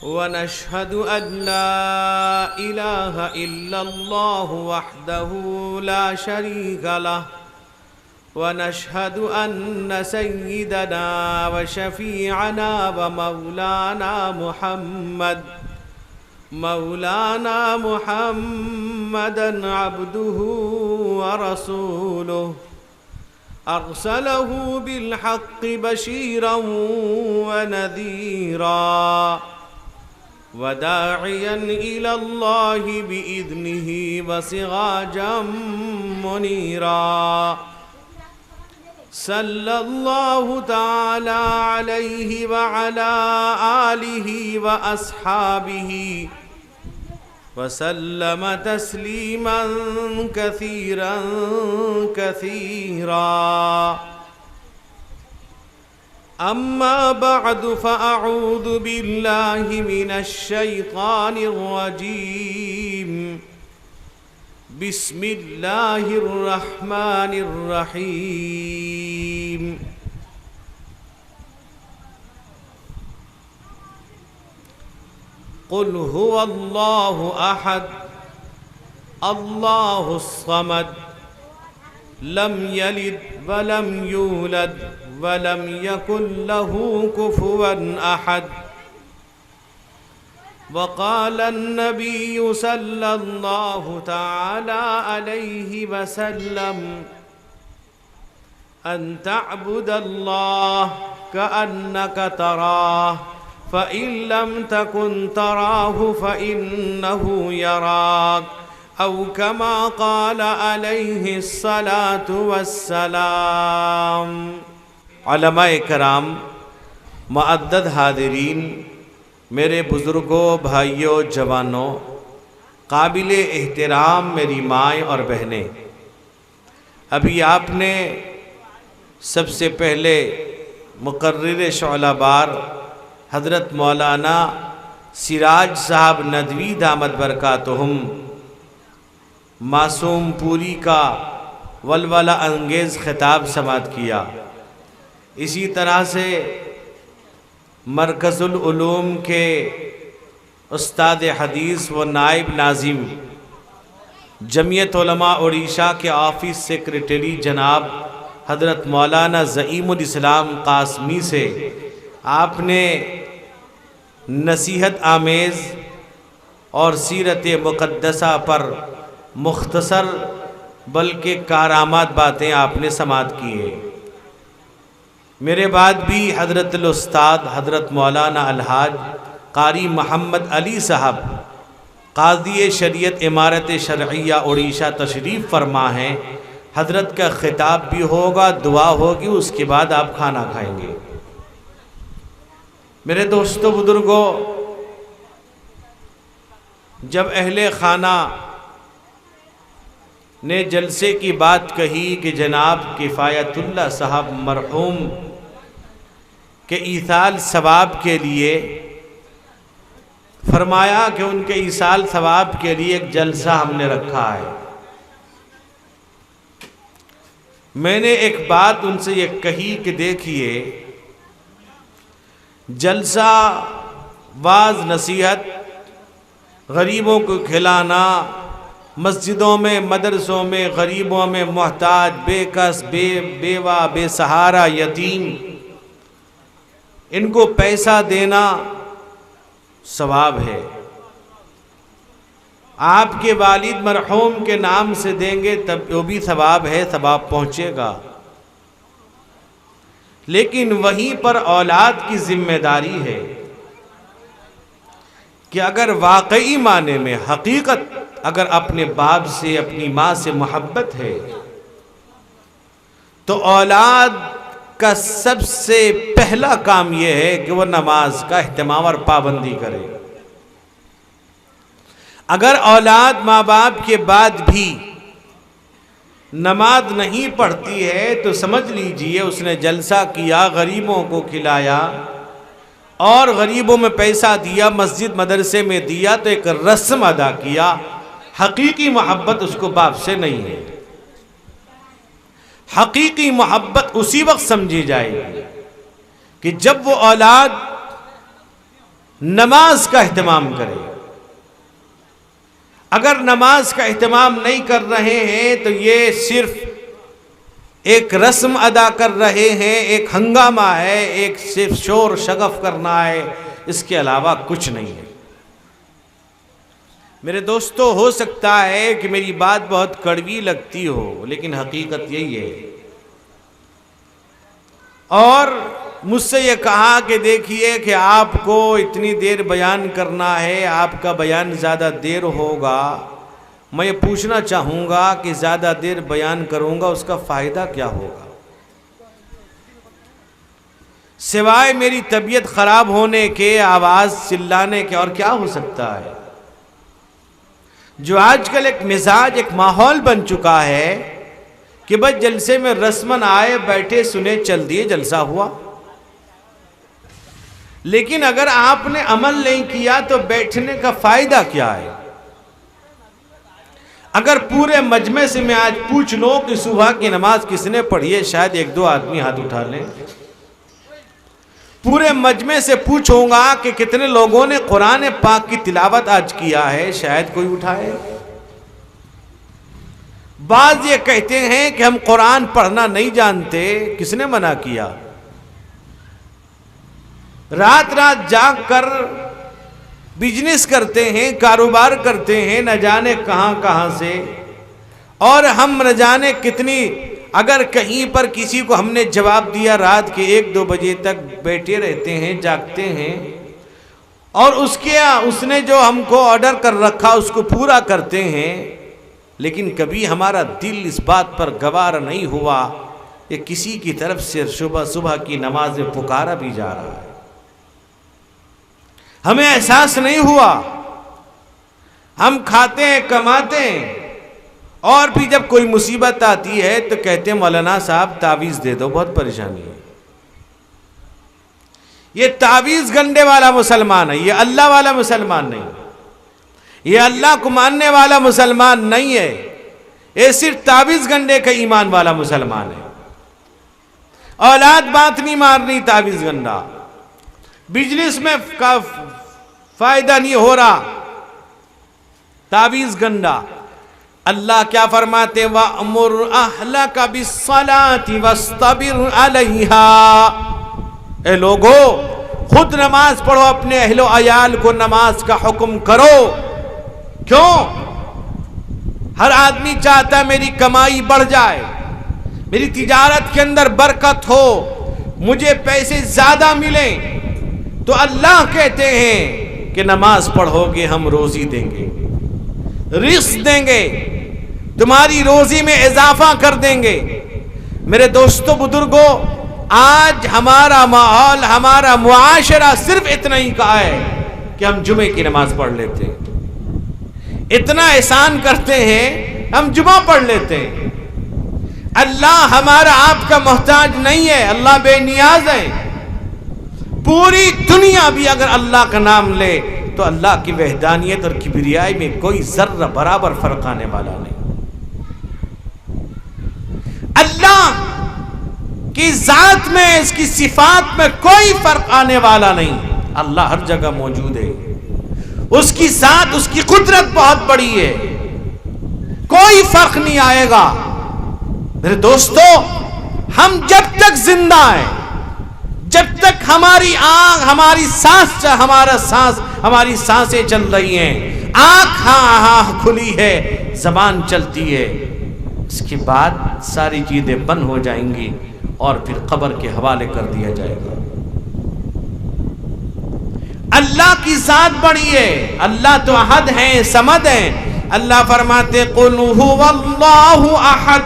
ونشهد أن لا إله إلا الله وحده لا شريك له ونشهد أن سيدنا وشفيعنا مولانا محمدا عبده ورسوله أرسله بالحق بشيرا ونذيرا وداعيا إلى الله بإذنه وسراجا منيرا صلى الله تعالى عليه وعلى آله وأصحابه وسلم تسليما كثيرا كثيرا أما بعد فأعوذ بالله من الشيطان الرجيم بسم الله الرحمن الرحيم قل هو الله أحد الله الصمد لم يلد ولم يولد ولم يكن له كفوا أحد وقال النبي صلى الله تعالى عليه وسلم أن تعبد الله كأنك تراه فإن لم تكن تراه فإنه يراك أو كما قال عليه الصلاة والسلام۔ علماء کرام، معدد حاضرین، میرے بزرگوں، بھائیوں، جوانوں، قابل احترام میری مائیں اور بہنیں، ابھی آپ نے سب سے پہلے مقرر شعلہ بار حضرت مولانا سراج صاحب ندوی دامت برکاتہم معصوم پوری کا ولولہ انگیز خطاب سماعت کیا۔ اسی طرح سے مرکز العلوم کے استاد حدیث و نائب ناظم جمعیت علماء اڑیسہ کے آفس سیکریٹری جناب حضرت مولانا زعیم الاسلام قاسمی سے آپ نے نصیحت آمیز اور سیرت مقدسہ پر مختصر بلکہ کارآمد باتیں آپ نے سماعت کی ہیں۔ میرے بعد بھی حضرت الاستاد حضرت مولانا الحاج قاری محمد علی صاحب قاضی شریعت امارت شرعیہ اڑیسہ تشریف فرما ہیں۔ حضرت کا خطاب بھی ہوگا، دعا ہوگی، اس کے بعد آپ کھانا کھائیں گے۔ میرے دوستو، بزرگوں، جب اہل خانہ نے جلسے کی بات کہی کہ جناب کفایت اللہ صاحب مرحوم کے ایصال ثواب کے لیے فرمایا کہ ان کے ایصال ثواب کے لیے ایک جلسہ ہم نے رکھا ہے، میں نے ایک بات ان سے یہ کہی کہ دیکھیے، جلسہ، واعظ، نصیحت، غریبوں کو کھلانا، مسجدوں میں، مدرسوں میں، غریبوں میں، محتاج، بے کس، بیوہ، بے سہارا، یتیم، ان کو پیسہ دینا ثواب ہے۔ آپ کے والد مرحوم کے نام سے دیں گے تب وہ بھی ثواب ہے، ثواب پہنچے گا، لیکن وہیں پر اولاد کی ذمہ داری ہے کہ اگر واقعی معنی میں حقیقت اگر اپنے باپ سے، اپنی ماں سے محبت ہے تو اولاد کا سب سے پہلا کام یہ ہے کہ وہ نماز کا اہتمام اور پابندی کرے۔ اگر اولاد ماں باپ کے بعد بھی نماز نہیں پڑھتی ہے تو سمجھ لیجئے اس نے جلسہ کیا، غریبوں کو کھلایا اور غریبوں میں پیسہ دیا، مسجد مدرسے میں دیا تو ایک رسم ادا کیا، حقیقی محبت اس کو باپ سے نہیں ہے۔ حقیقی محبت اسی وقت سمجھی جائے گی کہ جب وہ اولاد نماز کا اہتمام کرے۔ اگر نماز کا اہتمام نہیں کر رہے ہیں تو یہ صرف ایک رسم ادا کر رہے ہیں، ایک ہنگامہ ہے، ایک صرف شور شگف کرنا ہے، اس کے علاوہ کچھ نہیں ہے۔ میرے دوستو، ہو سکتا ہے کہ میری بات بہت کڑوی لگتی ہو، لیکن حقیقت یہی ہے۔ اور مجھ سے یہ کہا کہ دیکھیے کہ آپ کو اتنی دیر بیان کرنا ہے، آپ کا بیان زیادہ دیر ہوگا۔ میں یہ پوچھنا چاہوں گا کہ زیادہ دیر بیان کروں گا اس کا فائدہ کیا ہوگا؟ سوائے میری طبیعت خراب ہونے کے، آواز چلانے کے، اور کیا ہو سکتا ہے؟ جو آج کل ایک مزاج، ایک ماحول بن چکا ہے کہ بس جلسے میں رسمن آئے، بیٹھے، سنے، چل دیے، جلسہ ہوا۔ لیکن اگر آپ نے عمل نہیں کیا تو بیٹھنے کا فائدہ کیا ہے؟ اگر پورے مجمع سے میں آج پوچھ لوں کہ صبح کی نماز کس نے پڑھی ہے، شاید ایک دو آدمی ہاتھ اٹھا لیں۔ پورے مجمع سے پوچھوں گا کہ کتنے لوگوں نے قرآن پاک کی تلاوت آج کیا ہے، شاید کوئی اٹھائے۔ بعض یہ کہتے ہیں کہ ہم قرآن پڑھنا نہیں جانتے، کس نے منع کیا؟ رات رات جاگ کر بزنس کرتے ہیں، کاروبار کرتے ہیں، نہ جانے کہاں کہاں سے، اور ہم نہ جانے کتنی، اگر کہیں پر کسی کو ہم نے جواب دیا رات کے 1-2 بجے تک بیٹھے رہتے ہیں، جاگتے ہیں، اور اس نے جو ہم کو آرڈر کر رکھا اس کو پورا کرتے ہیں، لیکن کبھی ہمارا دل اس بات پر گوارا نہیں ہوا کہ کسی کی طرف سے صبح کی نماز میں پکارا بھی جا رہا ہے۔ ہمیں احساس نہیں ہوا۔ ہم کھاتے ہیں، کماتے ہیں، اور بھی جب کوئی مصیبت آتی ہے تو کہتے ہیں مولانا صاحب تعویذ دے دو، بہت پریشانی ہے۔ یہ تعویذ گنڈے والا مسلمان ہے، یہ اللہ والا مسلمان نہیں، یہ اللہ کو ماننے والا مسلمان نہیں ہے، یہ صرف تعویذ گنڈے کا ایمان والا مسلمان ہے۔ اولاد بات نہیں مارنی، تعویذ گنڈا، بزنس میں فائدہ نہیں ہو رہا، تعویذ گنڈا۔ اللہ کیا فرماتے؟ وَأْمُرْ أَهْلَكَ بِالصَّلَاةِ وَاسْتَبِرْ عَلَيْهَا۔ اے لوگو، خود نماز پڑھو، اپنے اہل و عیال کو نماز کا حکم کرو۔ کیوں؟ ہر آدمی چاہتا ہے میری کمائی بڑھ جائے، میری تجارت کے اندر برکت ہو، مجھے پیسے زیادہ ملیں، تو اللہ کہتے ہیں کہ نماز پڑھو گے ہم روزی دیں گے، رزق دیں گے، تمہاری روزی میں اضافہ کر دیں گے۔ میرے دوستو بزرگو، آج ہمارا ماحول، ہمارا معاشرہ صرف اتنا ہی کہا ہے کہ ہم جمعے کی نماز پڑھ لیتے ہیں، اتنا احسان کرتے ہیں، ہم جمعہ پڑھ لیتے ہیں۔ اللہ ہمارا آپ کا محتاج نہیں ہے، اللہ بے نیاز ہے۔ پوری دنیا بھی اگر اللہ کا نام لے تو اللہ کی وحدانیت اور کبریائی میں کوئی ذرہ برابر فرق آنے والا نہیں۔ اللہ کی ذات میں، اس کی صفات میں کوئی فرق آنے والا نہیں۔ اللہ ہر جگہ موجود ہے، اس کی ذات، اس کی قدرت بہت بڑی ہے، کوئی فرق نہیں آئے گا۔ میرے دوستو، ہم جب تک زندہ ہیں، جب تک ہماری آنکھ، ہماری سانسیں چل رہی ہیں، آنکھ ہاں کھلی ہے، زبان چلتی ہے، اس کے بعد ساری چیزیں بند ہو جائیں گی اور پھر قبر کے حوالے کر دیا جائے گا۔ اللہ کی ذات بڑی ہے، اللہ تو احد ہیں، صمد ہیں۔ اللہ فرماتے قُلْ هُوَ اللَّهُ أَحَدٌ،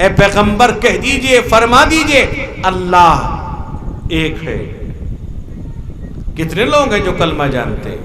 اے پیغمبر کہہ دیجئے، فرما دیجئے اللہ ایک ہے۔ کتنے لوگ ہیں جو کلمہ جانتے ہیں؟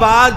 5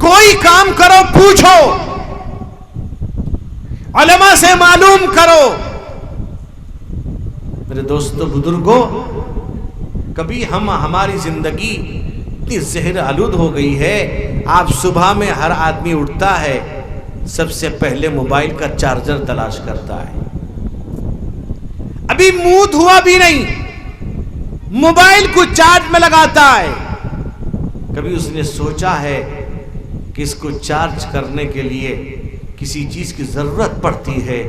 کوئی کام کرو پوچھو، علماء سے معلوم کرو۔ میرے دوستو بزرگوں، کبھی ہماری زندگی اتنی زہر آلود ہو گئی ہے، آپ صبح میں ہر آدمی اٹھتا ہے سب سے پہلے موبائل کا چارجر تلاش کرتا ہے، ابھی منہ دھوا بھی نہیں موبائل کو چارج میں لگاتا ہے۔ کبھی اس نے سوچا ہے کہ اس کو چارج کرنے کے لیے کسی چیز کی ضرورت پڑتی ہے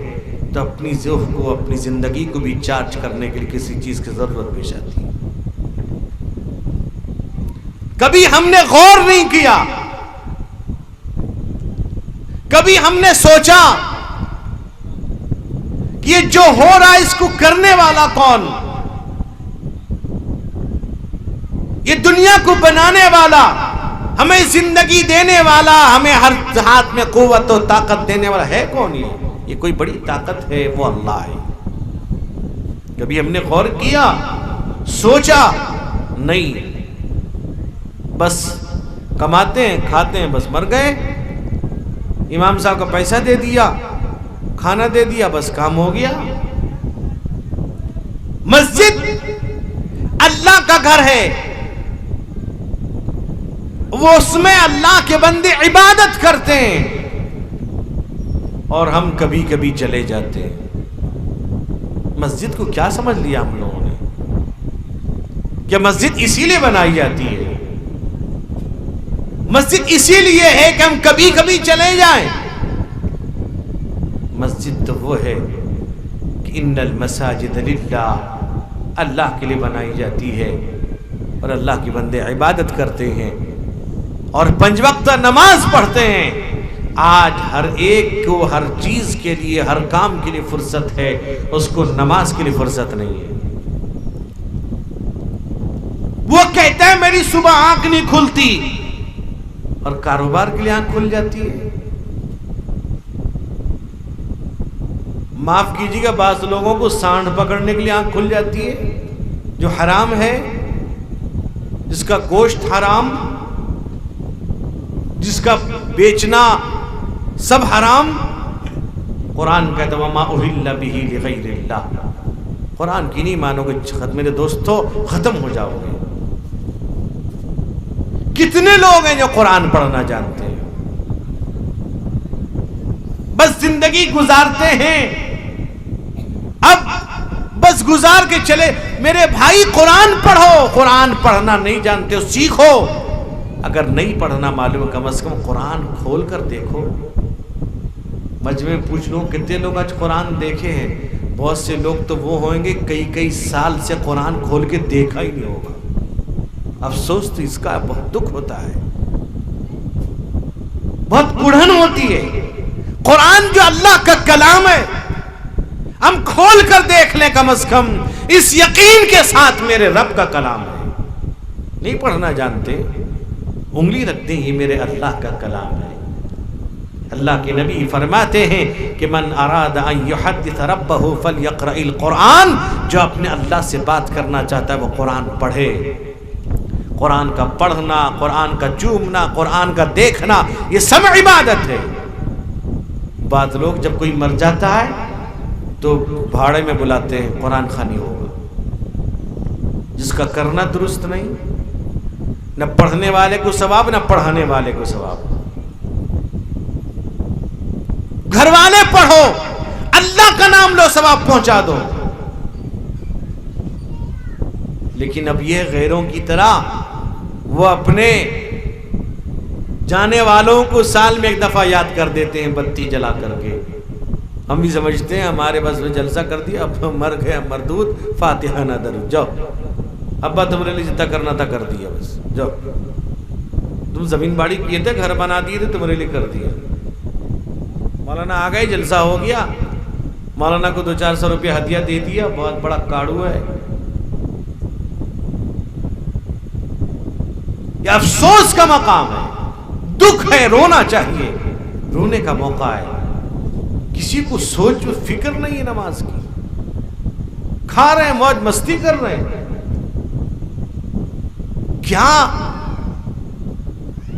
تو اپنی ذوق کو، اپنی زندگی کو بھی چارج کرنے کے لیے کسی چیز کی ضرورت پیش آتی ہے۔ کبھی ہم نے غور نہیں کیا، کبھی ہم نے سوچا کہ یہ جو ہو رہا ہے اس کو کرنے والا کون؟ یہ دنیا کو بنانے والا، ہمیں زندگی دینے والا، ہمیں ہر ہاتھ میں قوت و طاقت دینے والا ہے کون؟ یہ کوئی بڑی طاقت ہے، وہ اللہ ہے۔ کبھی ہم نے غور کیا، سوچا؟ نہیں، بس کماتے ہیں، کھاتے ہیں، بس مر گئے، امام صاحب کا پیسہ دے دیا، کھانا دے دیا، بس کام ہو گیا۔ مسجد اللہ کا گھر ہے، وہ اس میں اللہ کے بندے عبادت کرتے ہیں، اور ہم کبھی کبھی چلے جاتے ہیں۔ مسجد کو کیا سمجھ لیا ہم لوگوں نے؟ کہ مسجد اسی لیے بنائی جاتی ہے، مسجد اسی لیے ہے کہ ہم کبھی کبھی چلے جائیں۔ مسجد تو وہ ہے کہ ان المساجد للہ، اللہ کے لیے بنائی جاتی ہے، اور اللہ کے بندے عبادت کرتے ہیں اور 5 وقت نماز پڑھتے ہیں۔ آج ہر ایک کو ہر چیز کے لیے، ہر کام کے لیے فرصت ہے، اس کو نماز کے لیے فرصت نہیں ہے۔ وہ کہتا ہے میری صبح آنکھ نہیں کھلتی، اور کاروبار کے لیے آنکھ کھل جاتی ہے۔ معاف کیجیے گا، بعض لوگوں کو سانڈ پکڑنے کے لیے آنکھ کھل جاتی ہے، جو حرام ہے، جس کا گوشت حرام، جس کا بیچنا سب حرام۔ قرآن کہتا ہے وَمَا أُحِلَّ بِهِ لِغَيْرِ اللَّهِ، قرآن کی نہیں مانو گے میرے دوستو ختم ہو جاؤ گے۔ کتنے لوگ ہیں جو قرآن پڑھنا جانتے ہیں، بس زندگی گزارتے ہیں، اب بس گزار کے چلے۔ میرے بھائی قرآن پڑھو، قرآن پڑھنا نہیں جانتے ہو سیکھو، اگر نہیں پڑھنا معلوم کم از کم قرآن کھول کر دیکھو۔ مجمع میں پوچھ لو کتنے لوگ آج قرآن دیکھے ہیں؟ بہت سے لوگ تو وہ ہوئیں گے کئی سال سے قرآن کھول کے دیکھا ہی نہیں ہوگا۔ افسوس تو اس کا بہت دکھ ہوتا ہے، بہت گڑھن ہوتی ہے۔ قرآن جو اللہ کا کلام ہے، ہم کھول کر دیکھ لیں کم از کم، اس یقین کے ساتھ میرے رب کا کلام ہے۔ نہیں پڑھنا جانتے، انگلی رکھ دیں یہ میرے اللہ کا کلام ہے۔ اللہ کے نبی فرماتے ہیں کہ من اراد ان یحدث ربہ فلیقرأ القرآن، جو اپنے اللہ سے بات کرنا چاہتا ہے وہ قرآن پڑھے۔ قرآن کا پڑھنا، قرآن کا چومنا، قرآن کا دیکھنا، یہ سب عبادت ہے۔ بعض لوگ جب کوئی مر جاتا ہے تو بھاڑے میں بلاتے ہیں، قرآن خوانی ہوگا، جس کا کرنا درست نہیں، نہ پڑھنے والے کو ثواب نہ پڑھانے والے کو ثواب۔ گھر والے پڑھو، اللہ کا نام لو، ثواب پہنچا دو۔ لیکن اب یہ غیروں کی طرح وہ اپنے جانے والوں کو سال میں 1 دفعہ یاد کر دیتے ہیں بتی جلا کر کے۔ ہم بھی سمجھتے ہیں ہمارے بس میں جلسہ کر دیا، اب مر گیا مردود، فاتحہ نہ درود، جاؤ ابا تمہارے لیے جتنا کرنا تھا کر دیا، بس جاؤ، تم زمین باڑی کیے تھے، گھر بنا دیے تھے، تمہارے لیے کر دیا۔ مولانا آ گئے، جلسہ ہو گیا، مولانا کو 200-400 روپیہ ہدیہ دے دیا، بہت بڑا کاڑو ہے۔ یہ افسوس کا مقام ہے، دکھ ہے، رونا چاہیے، رونے کا موقع ہے۔ کسی کو سوچ و فکر نہیں ہے نماز کی، کھا رہے ہیں، موج مستی کر رہے ہیں، کیا